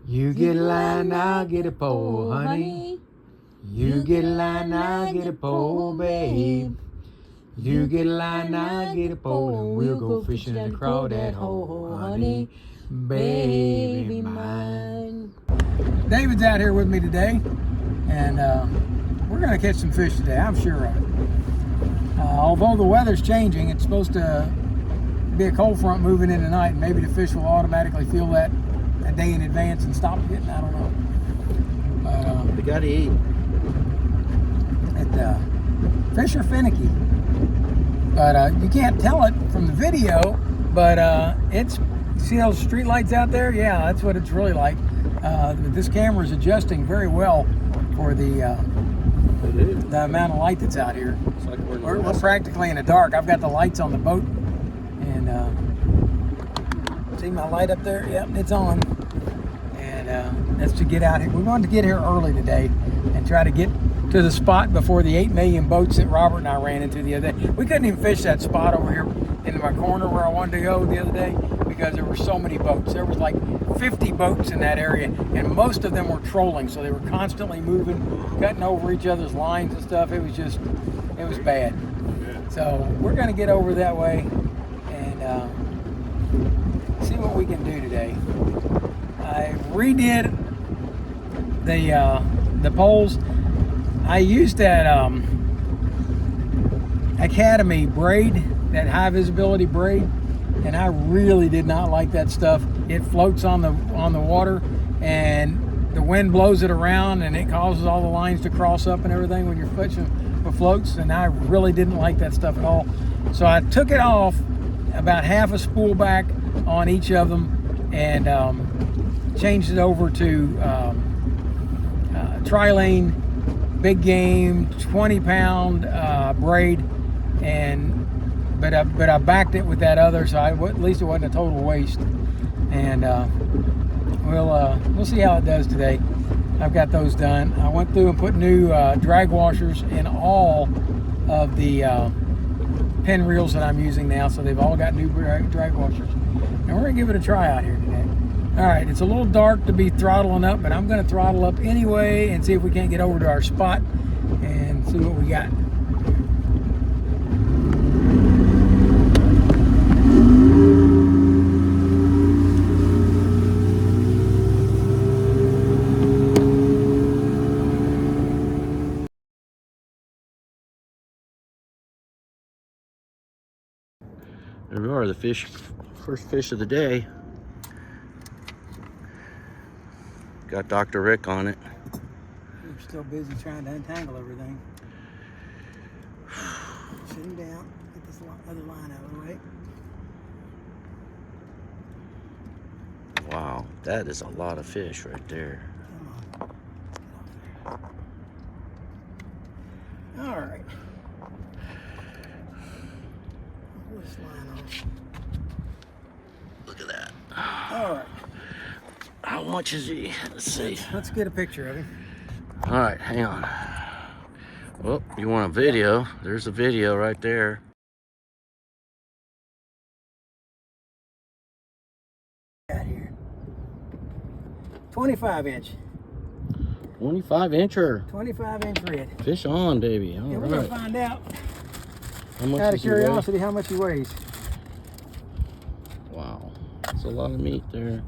You get a line, I'll get a pole, honey. You get a line, I'll get a pole, babe. You get a line, I'll get a pole, and we'll go fishing in the crawdad hole, honey, baby mine. David's out here with me today, and we're going to catch some fish today, I'm sure of it. Although the weather's changing, it's supposed to be a cold front moving in tonight, and maybe the fish will automatically feel that a day in advance and stop getting, I don't know. We got to eat. Fish are finicky, but you can't tell it from the video, but it's, see those street lights out there? Yeah, that's what it's really like. This camera is adjusting very well for the amount of light that's out here. It's like We're practically in the dark. I've got the lights on the boat, and see my light up there? Yep, it's on. And that's to get out here. We wanted to get here early today and try to get to the spot before the 8 million boats that Robert and I ran into the other day. We couldn't even fish that spot over here in my corner where I wanted to go the other day because there were so many boats. There was like 50 boats in that area, and most of them were trolling, so they were constantly moving, cutting over each other's lines and stuff. It was bad. So we're gonna get over that way and see what we can do today. I redid the poles. I used that Academy braid, that high visibility braid, and I really did not like that stuff. It floats on the water, and the wind blows it around, and it causes all the lines to cross up and everything when you're fishing for floats, and I really didn't like that stuff at all. So I took it off, about half a spool back on each of them, and changed it over to tri-lane big game 20-pound braid, but I backed it with that other, so at least it wasn't a total waste. And we'll see how it does today. I've got those done. I went through and put new drag washers in all of the pin reels that I'm using now, so they've all got new drag washers. And we're gonna give it a try out here today. All right, it's a little dark to be throttling up, but I'm gonna throttle up anyway and see if we can't get over to our spot and see what we got. There we are, the first fish of the day. Got Dr. Rick on it. We're still busy trying to untangle everything. Sit him down, get this other line out of the way. Wow, that is a lot of fish right there. Come on. All right. Pull this line off. Look at that. All right. How much is he? Let's see. Let's get a picture of him. All right, hang on. Well, you want a video? There's a video right there. Out here. 25 inch. 25 incher. 25 inch red. Fish on, baby. All We're right. gonna find out. How much Out of does he weigh? curiosity, how much he weighs. Wow, that's a lot of meat there.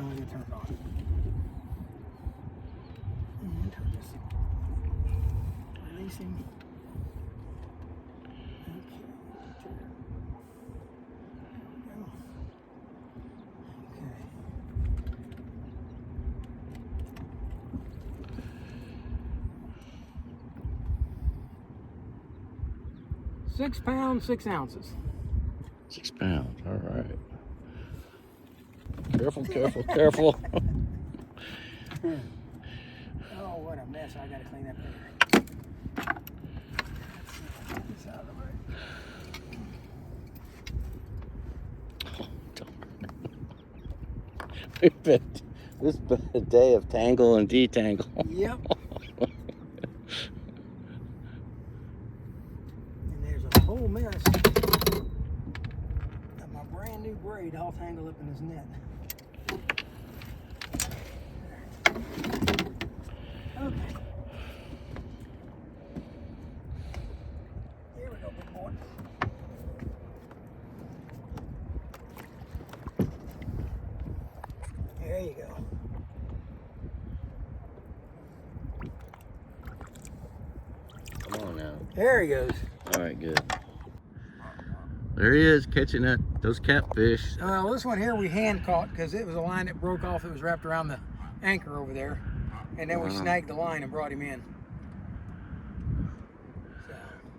I'm gonna turn it on. And turn this. Releasing. Okay. Okay. 6 pounds, 6 ounces. 6 pounds, all right. Careful, careful, careful. Oh, what a mess. I gotta clean that later. This out of the way. We've been, this has been a day of tangle and detangle. Yep. whole mess. Got my brand new braid all tangled up in his net. Okay. Here we go, big boy. There you go. Come on now. There he goes. All right, good. There he is, catching those catfish. Well, this one here we hand caught because it was a line that broke off. It was wrapped around the anchor over there. And then we snagged the line and brought him in. So,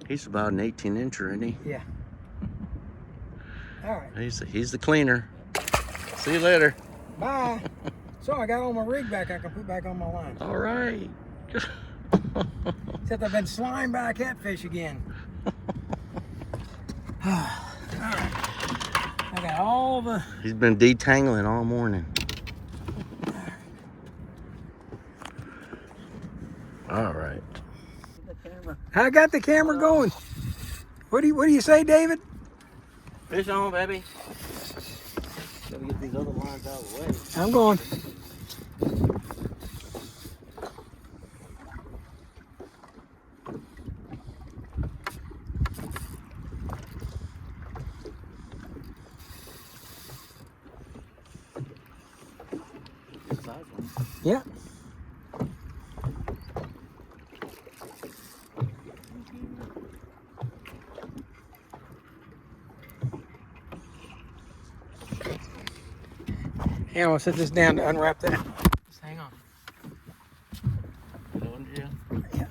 He's about an 18-incher, isn't he? yeah. All right. He's the cleaner. See you later. Bye. So I got all my rig back I can put back on my line. All right. Except I've been slimed by a catfish again. All right. I got all the... He's been detangling all morning. All right. I got the camera going. What do you say, David? Fish on, baby. Gotta get these other lines out of the way. I'm going. Yeah. Yeah, I'm gonna set this down to unwrap that. Just hang on. Get under you? Yeah.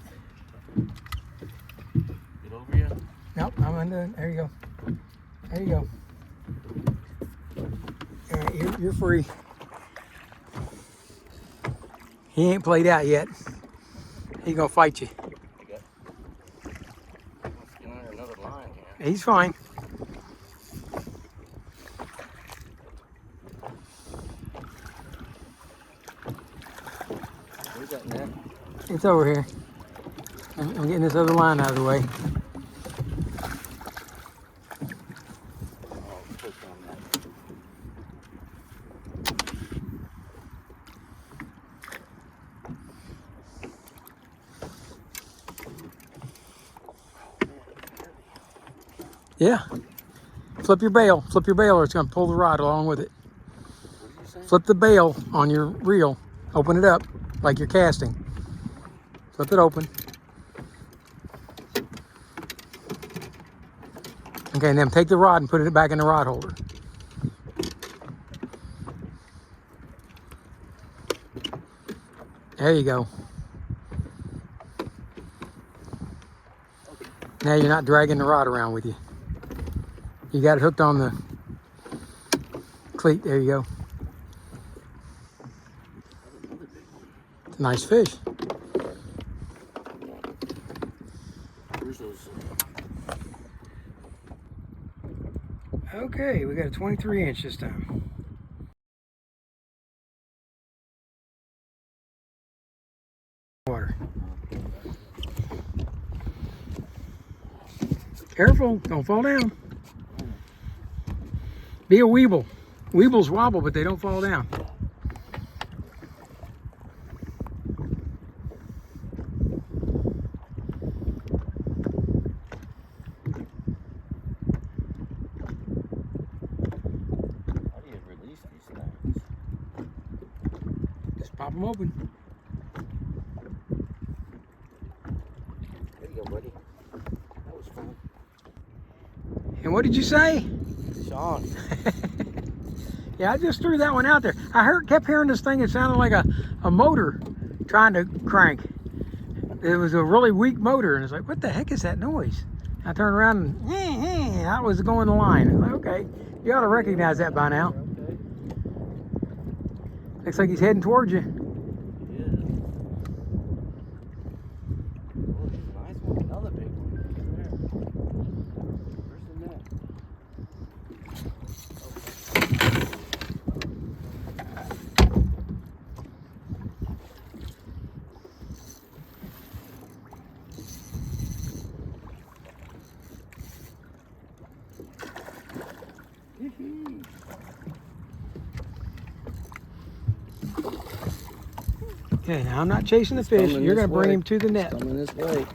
Get over you? Nope, I'm under it. There you go. There you go. All right, you're free. He ain't played out yet. He's gonna fight you. Let's get under another line here. He's fine. Where's that net? It's over here. I'm getting this other line out of the way. Oh, push on that. Yeah. Flip your bail. Flip your bail or it's gonna pull the rod along with it. What did you say? Flip the bail on your reel. Open it up like you're casting. Flip it open. Okay, and then take the rod and put it back in the rod holder. There you go. Now you're not dragging the rod around with you. You got it hooked on the cleat. There you go. It's a nice fish. Where's those? Okay, we got a 23-inch this time. Water. Careful, don't fall down. Be a weeble. Weebles wobble, but they don't fall down. How do you release these things? Just pop them open. There you go, buddy. That was fun. And what did you say? Sean. Yeah, I just threw that one out there. Kept hearing this thing. It sounded like a motor trying to crank. It was a really weak motor, and it's like, what the heck is that noise? I turned around and that was going the line. I was like, okay, you ought to recognize that by now. Okay. Looks like he's heading towards you. Yeah. Oh, he's a nice one. Another big one. There. Where's the net? Okay, now I'm not chasing the fish. You're going to bring him to the net. Coming this way.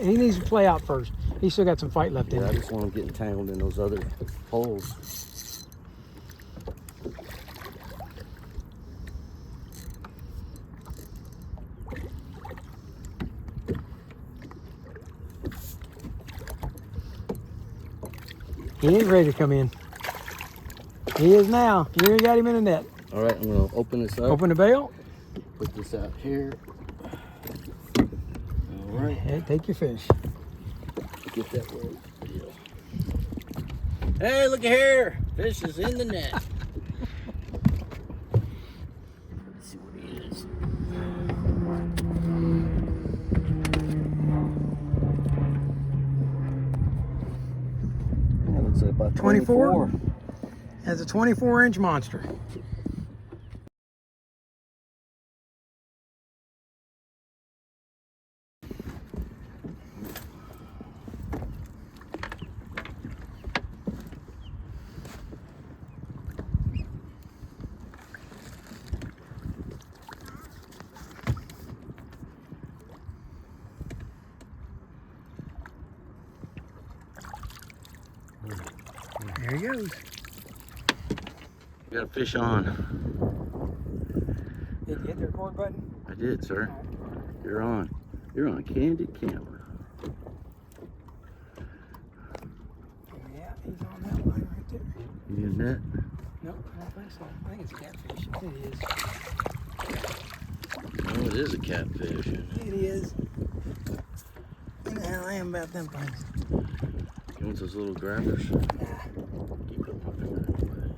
He needs to play out first. He's still got some fight left in him. I just want him getting tangled in those other holes. He ain't ready to come in. He is now. You already got him in the net. All right, I'm going to open this up. Open the bail. Put this out here. All right. Hey, take your fish. Get that rope. Yeah. Hey, look here. Fish is in the net. Let's see what he is. That looks like about 24. That's a 24-inch monster. There he goes. You got a fish on. Did you hit the record button? I did, sir. You're on. You're on candid camera. Yeah, he's on that line right there. You in that? Nope, I don't think so. I think it's a catfish. It is. Oh, it is a catfish. It is. You know how I am about them things. You want those little grabbers? Nah. Keep it my finger away.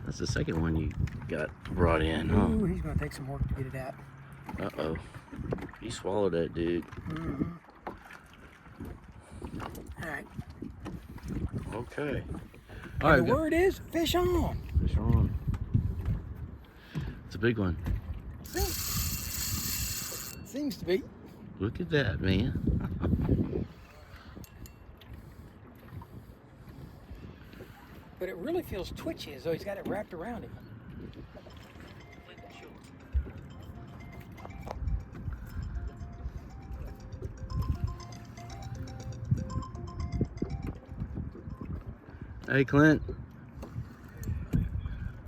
That's the second one you got brought in, huh? Ooh, he's gonna take some work to get it out. Uh-oh. He swallowed that dude. Mm-hmm. All right. Okay. All right. The word is fish on. Fish on. It's a big one. Seems to be. Look at that, man. But it really feels twitchy as though he's got it wrapped around him. Hey, Clint.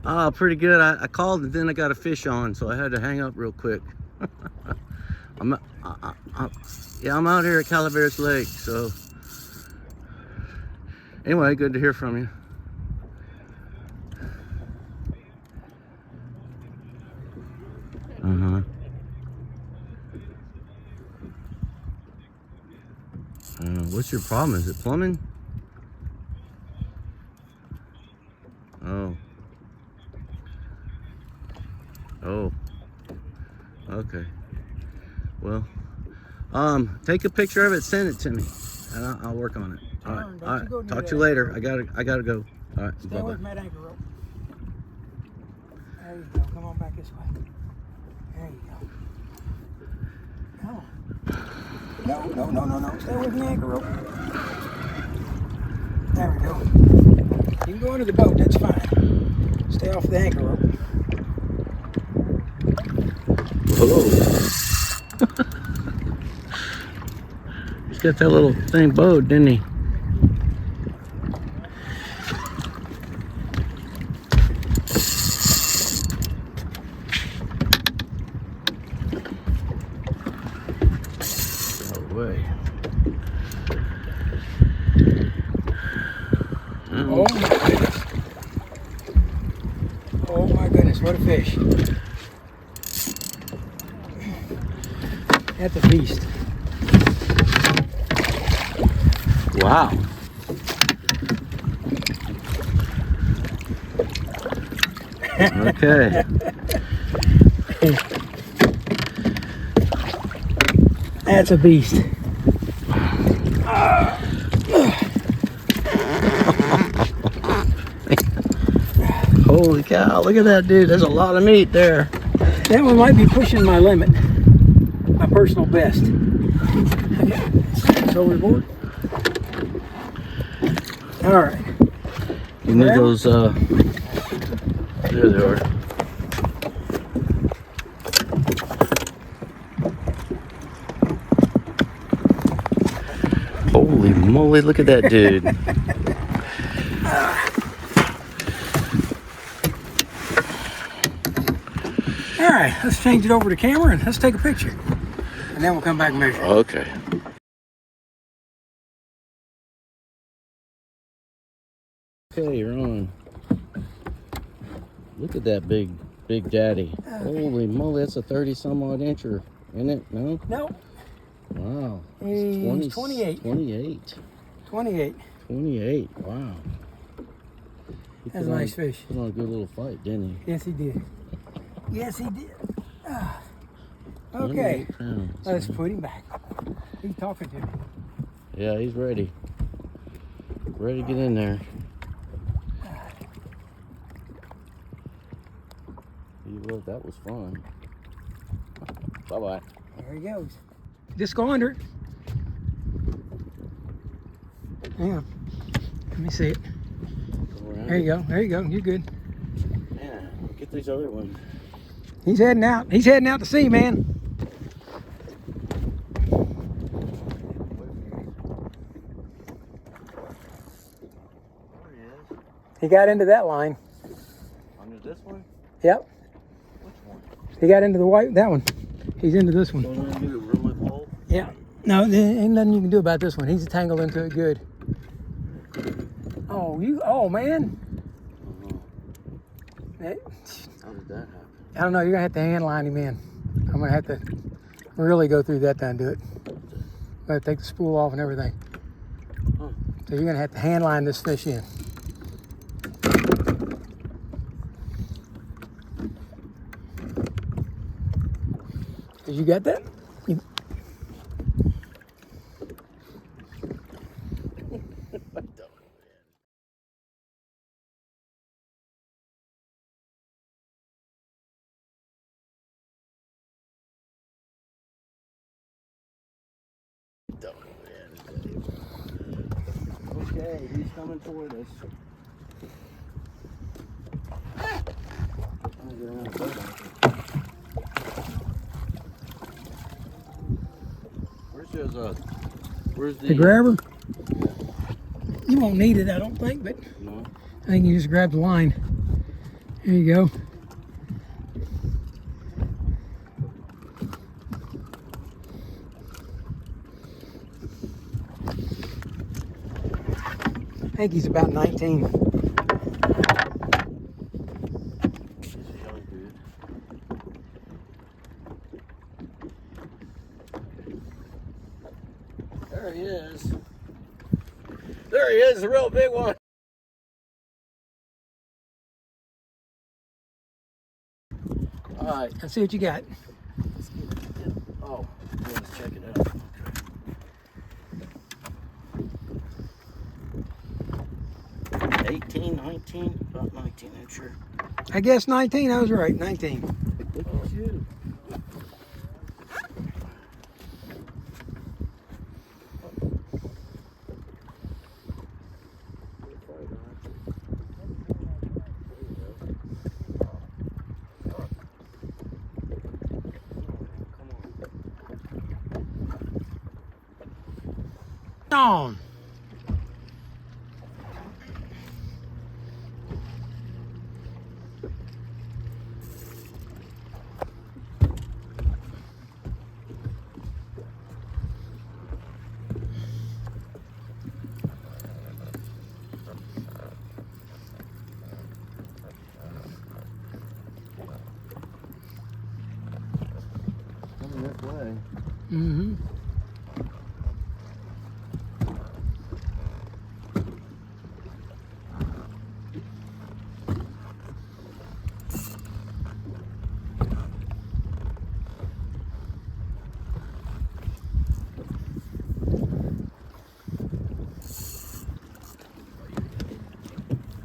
Oh, pretty good. I called and then I got a fish on, so I had to hang up real quick. I'm out here at Calaveras Lake, so anyway, good to hear from you. What's your problem? Is it plumbing? Oh. Oh. Okay. Well, take a picture of it, send it to me, and I'll work on it. All right. All right. Talk to you later. I gotta go. All right. Stay with my anchor rope. There you go. Come on back this way. There you go. No. No. Stay with the anchor rope. There we go. You can go under the boat. That's fine. Stay off the anchor rope. Whoa. He's got that little thing bowed, didn't he? No way. Oh my goodness. Oh my goodness, what a fish. That's a beast. Wow. Okay. That's a beast. Holy cow, look at that dude. There's a lot of meat there. That one might be pushing my limit. My personal best. It's overboard. All right. You need those, there they are. Holy moly, look at that dude. All right, let's change it over to camera and let's take a picture. And then we'll come back and measure. Okay. Okay, you're on. Look at that big daddy. Holy moly, that's a 30-some odd incher, isn't it? No? No. Wow. He's 28. 28. 28. 28. Wow. That's a nice fish. Put on a good little fight, didn't he? Yes, he did. Yes, he did. Okay. Pounds, Let's put him back. He's talking to me. Yeah, he's ready. Ready to get in there. Look, that was fun. Bye-bye. There he goes. Just go under it. Yeah. Let me see it. There you go. There you go. You're good. Yeah, get these other ones. He's heading out. He's heading out to sea, man. There he is. He got into that line. Under this one? Yep. Which one? He got into the white, that one. He's into this one. Going to do a real with pole? Yeah. No, there ain't nothing you can do about this one. He's tangled into it good. Oh man. How did that happen? I don't know, you're gonna have to hand line him in. I'm gonna have to really go through that to undo it. Gotta take the spool off and everything. Huh. So you're gonna have to hand line this fish in. Did you get that? Okay, he's coming toward us. Where's the grabber? You won't need it, I don't think, but no. I think you just grab the line. There you go. I think he's about 19. He's a young dude. There he is. There he is, the real big one. All right, let's see what you got. Oh, let's check it out. 18, 19, about 19 incher. I guess 19, I was right, 19. Look at you. On. Coming this way. Mm-hmm.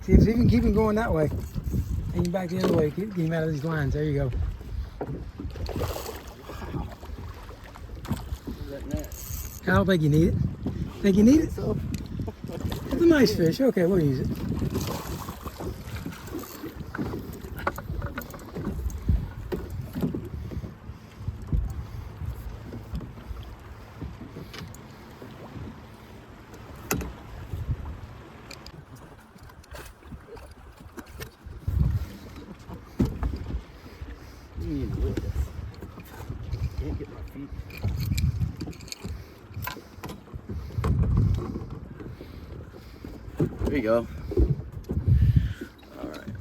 See if you can keep him going that way. Take him back the other way. Get him out of these lines. There you go. I don't think you need it. Think you need it? So, It's a nice fish. Okay, we'll use it. need to lift this. Can't get my feet. There you go. All right.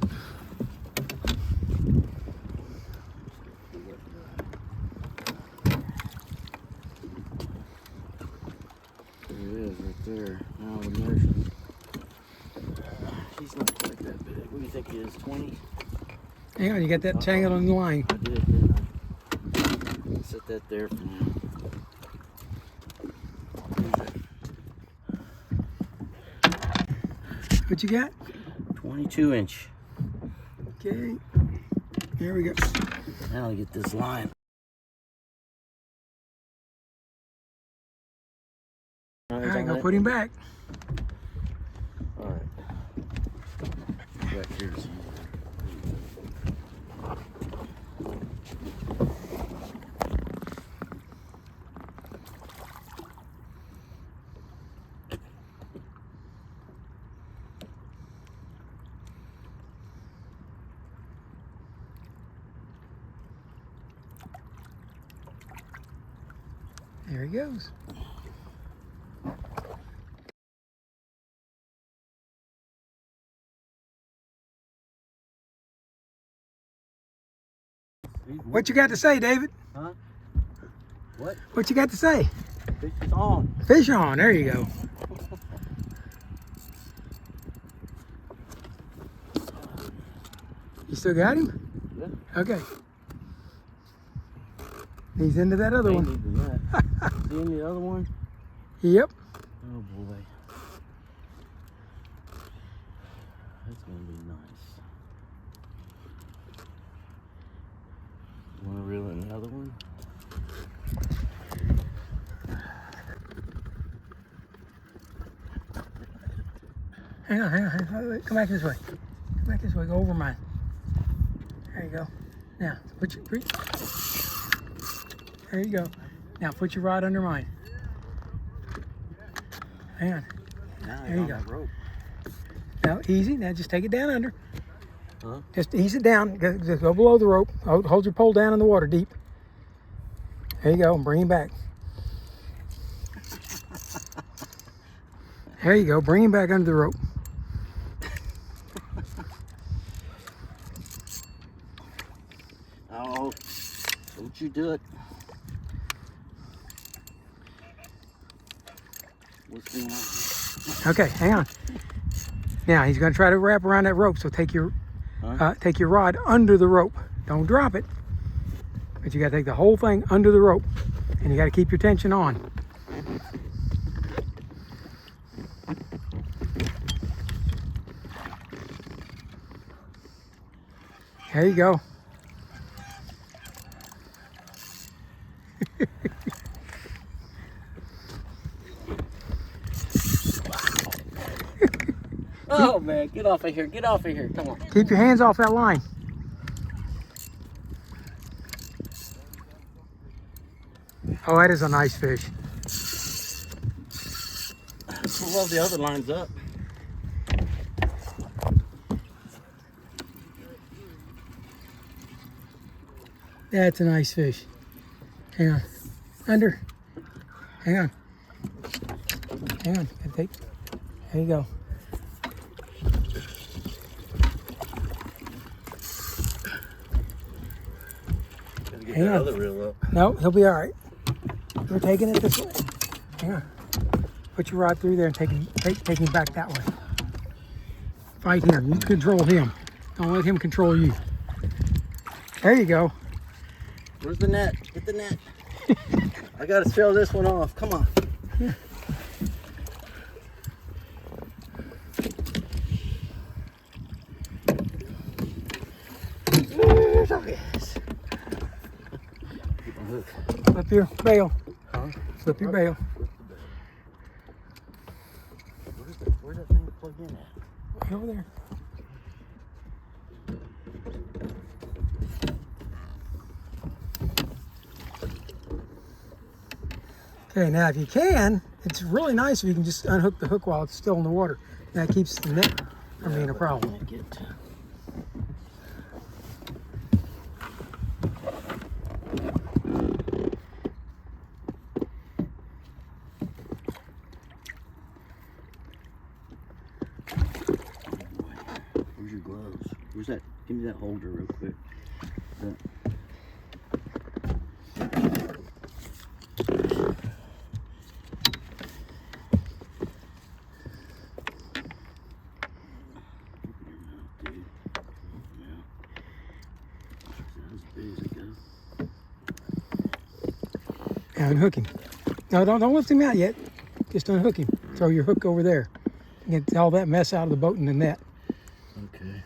There it is, right there. Now the measurement. He's not quite that big. What do you think he is? 20? Hang on, you got that tangled on the line. I did, didn't I? Set that there for now. What you got? 22 inch. Okay. Here we go. Now I get this line. All right, go put him back. All right. Back here's easier. There he goes. What you got to say, David? Huh? What? What you got to say? Fish is on. Fish on. There you go. You still got him? Yeah. Okay. He's into that other one. Seeing the other one? Yep. Oh boy. That's gonna be nice. Want to reel in the other one? Hang on, hang on, hang on. Wait, come back this way. Come back this way. Go over mine. There you go. Now, put your... There you go. Now, put your rod under mine. Hang on. Now There you go. That rope. Now, easy. Now, just take it down under. Huh? Just ease it down. Just go below the rope. Hold your pole down in the water deep. There you go. And bring him back. There you go. Bring him back under the rope. Oh, don't you do it. What's going on? Okay, hang on. Now, he's going to try to wrap around that rope, so take your rod under the rope. Don't drop it. But you got to take the whole thing under the rope. And you got to keep your tension on. There you go. Oh man, get off of here, get off of here, come on. Keep your hands off that line. Oh, that is a nice fish. I love the other lines up. That's a nice fish. Hang on. Under. Hang on. Hang on. There you go. Gotta get Hang that on. other reel up. No, he'll be all right. We're taking it this way. Hang on. Put your rod through there and take him back that way. Fight him. You control him. Don't let him control you. There you go. Where's the net? Get the net. I gotta throw this one off. Come on. Flip your bail. Huh? Flip your bail. Where's that thing plugged in at? Right over there. Okay, now if you can, it's really nice if you can just unhook the hook while it's still in the water. That keeps the net from being a problem. Give me that holder real quick. Now unhook him. No, don't lift him out yet. Just unhook him. Throw your hook over there. Get all that mess out of the boat and the net. Okay.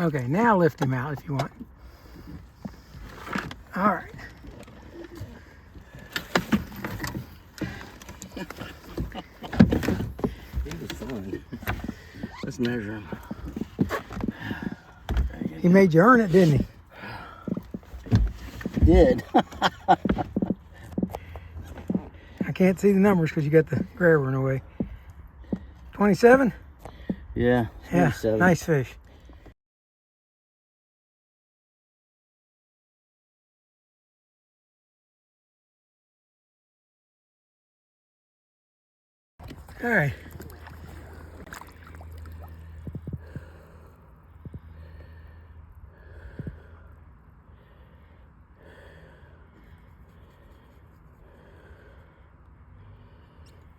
Okay, now lift him out if you want. All right. He was fun. Let's measure him. He made you earn it, didn't he? Did. I can't see the numbers because you got the grabber in the way. 27? Yeah. Yeah, 27. nice fish. All right.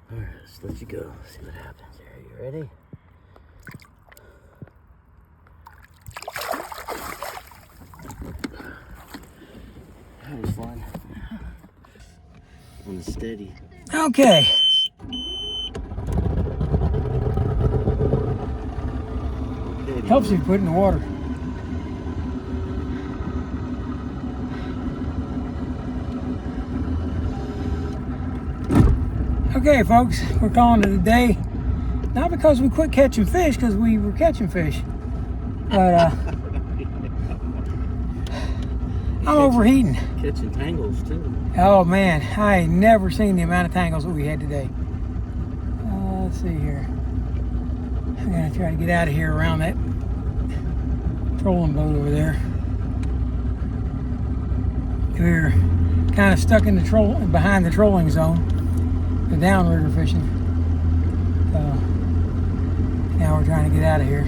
All right, let's let you go. See what happens here. You ready? That was fun. On the steady. Okay. Helps you put it in the water. Okay, folks, we're calling it a day. Not because we quit catching fish, because we were catching fish. But I'm overheating. Catching tangles too. Oh man, I ain't never seen the amount of tangles that we had today. Let's see here. I'm gonna try to get out of here around that trolling boat over there. We're kind of stuck in the behind the trolling zone, the downrigger fishing. So now we're trying to get out of here.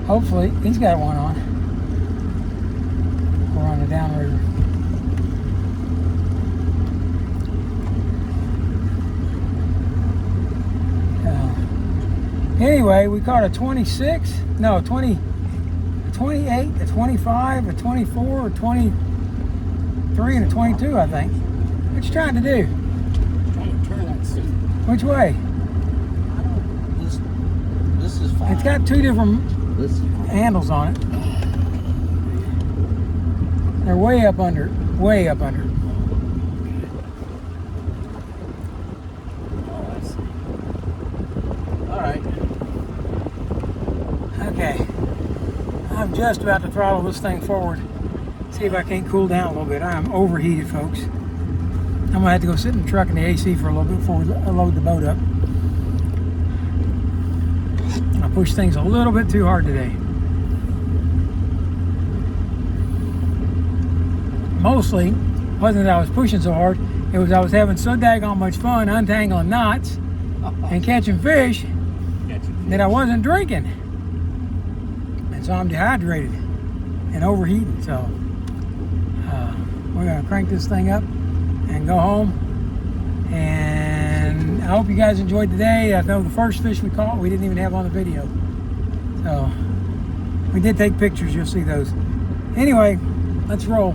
Hopefully, he's got one on. We're on the downrigger. Anyway, we caught a 26, no, 20, 28, a 25, a 24, a 23, and a 22, I think. What you trying to do? Trying to turn that seat. Which way? This is fine. It's got two different This is fine. handles on it. They're way up under, way up under. Oh, I see. All right. Okay, I'm just about to throttle this thing forward. See if I can't cool down a little bit. I am overheated, folks. I'm gonna have to go sit in the truck in the AC for a little bit before we load the boat up. I pushed things a little bit too hard today. Mostly, wasn't that I was pushing so hard, it was I was having so daggone much fun untangling knots and catching fish that I wasn't drinking. And so I'm dehydrated and overheating. So we're gonna crank this thing up and go home. And I hope you guys enjoyed today. I know the first fish we caught, we didn't even have on the video. So we did take pictures, you'll see those. Anyway, let's roll.